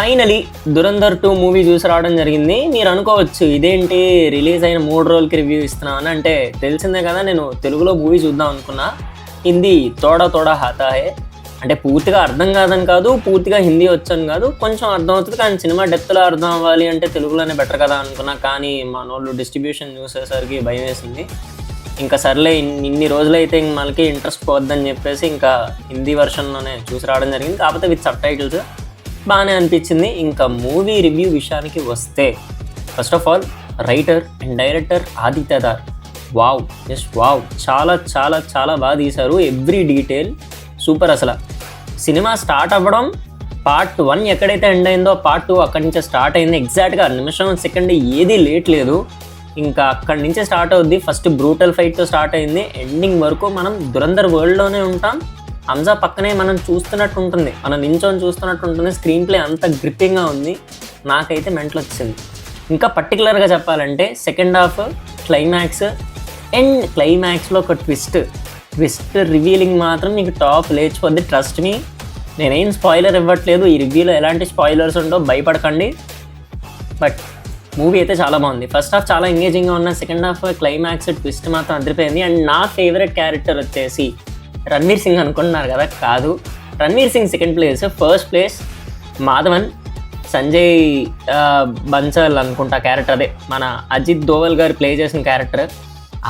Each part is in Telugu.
ఫైనలీ దురంధర్ 2 మూవీ చూసి రావడం జరిగింది. మీరు అనుకోవచ్చు ఇదేంటి రిలీజ్ అయిన 3 రోజులకి రివ్యూ ఇస్తున్నాను అంటే, తెలిసిందే కదా నేను తెలుగులో మూవీ చూద్దాం అనుకున్నా. హిందీ తోడా తోడా హాతా హే అంటే పూర్తిగా అర్థం కాదని కాదు, పూర్తిగా హిందీ వచ్చని కాదు, కొంచెం అర్థం అవుతుంది. కానీ సినిమా డెప్త్లో అర్థం అవ్వాలి అంటే తెలుగులోనే బెటర్ కదా అనుకున్నా. కానీ మనోళ్ళు డిస్ట్రిబ్యూషన్ చూసేసరికి భయం వేసింది. ఇంకా సర్లే ఇన్ని రోజులైతే మనకి ఇంట్రెస్ట్ పోద్దని చెప్పేసి ఇంకా హిందీ వర్షన్లోనే చూసి రావడం జరిగింది. కాకపోతే విత్ సబ్ టైటిల్స్ బాగానే అనిపించింది. ఇంకా మూవీ రివ్యూ విషయానికి వస్తే, first of all writer and director ఆదిత్యదార్ wow, just wow, చాలా చాలా చాలా బాగా తీశారు. Every detail super. అసలు సినిమా స్టార్ట్ అవ్వడం పార్ట్ 1 ఎక్కడైతే ఎండ్ అయిందో పార్ట్ 2 అక్కడి నుంచే స్టార్ట్ అయింది. ఎగ్జాక్ట్గా నిమిషం సెకండ్ ఏది లేట్ లేదు. ఇంకా అక్కడి నుంచే స్టార్ట్ అవుద్ది. ఫస్ట్ బ్రూటల్ ఫైట్తో స్టార్ట్ అయింది. ఎండింగ్ వరకు మనం దురంధర్ వరల్డ్లోనే ఉంటాం. హంజా పక్కనే మనం చూస్తున్నట్టు ఉంటుంది, మనం నించొని చూస్తున్నట్టు ఉంటుంది. స్క్రీన్ ప్లే అంత గ్రిప్పింగ్గా ఉంది. నాకైతే మెంటల్ వచ్చింది. ఇంకా పర్టికులర్గా చెప్పాలంటే సెకండ్ హాఫ్ క్లైమాక్స్ అండ్ క్లైమాక్స్లో ఒక ట్విస్ట్ రివీలింగ్ మాత్రం మీకు టాప్ లేచిపోద్ది. ట్రస్ట్ మీ, నేనేం స్పాయిలర్ ఇవ్వట్లేదు. ఈ రివ్యూలో ఎలాంటి స్పాయిలర్స్ ఉండో భయపడకండి. బట్ మూవీ అయితే చాలా బాగుంది. ఫస్ట్ హాఫ్ చాలా ఎంగేజింగ్గా ఉన్న, సెకండ్ హాఫ్ క్లైమాక్స్ ట్విస్ట్ మాత్రం అదిరిపోయింది. అండ్ నా ఫేవరెట్ క్యారెక్టర్ వచ్చేసి రణ్వీర్ సింగ్ అనుకుంటున్నారు కదా, కాదు. Ranveer Singh second place, first place Madhavan, Sanjay Bansal అనుకుంటా క్యారెక్టర్, అదే మన అజిత్ దోవల్ గారు ప్లే చేసిన క్యారెక్టర్.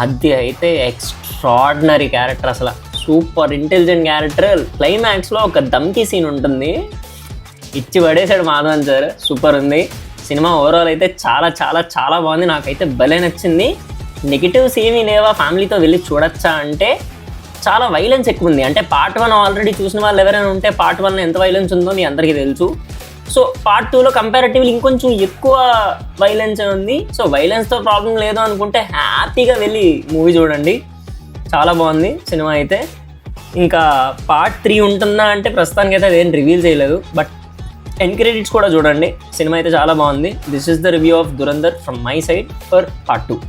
అది అయితే ఎక్స్ట్రాడినరీ క్యారెక్టర్, అసలు సూపర్ ఇంటెలిజెంట్ క్యారెక్టర్. క్లైమాక్స్లో ఒక దమ్కి సీన్ ఉంటుంది, ఇచ్చి పడేసాడు మాధవన్ సార్. సూపర్ ఉంది సినిమా. ఓవరాల్ అయితే చాలా చాలా చాలా బాగుంది. నాకైతే భలే నచ్చింది. నెగిటివ్స్ ఏమీ లేవా, ఫ్యామిలీతో వెళ్ళి చూడొచ్చా అంటే, చాలా వైలెన్స్ ఎక్కువ ఉంది. అంటే పార్ట్ 1 ఆల్రెడీ చూసిన వాళ్ళు ఎవరైనా ఉంటే పార్ట్ 1లో ఎంత వైలెన్స్ ఉందో మీ అందరికీ తెలుసు. సో పార్ట్ 2లో కంపారిటివ్లీ ఇంకొంచెం ఎక్కువ వైలెన్స్ ఉంది. సో వైలెన్స్తో ప్రాబ్లం లేదు అనుకుంటే హ్యాపీగా వెళ్ళి మూవీ చూడండి. చాలా బాగుంది సినిమా అయితే. ఇంకా పార్ట్ 3 ఉంటుందా అంటే ప్రస్తుతానికి అయితే అదేం రివీల్ చేయలేదు. బట్ ఎండ్ క్రెడిట్స్ కూడా చూడండి. సినిమా అయితే చాలా బాగుంది. This is the review of Dhurandhar from my side for part 2.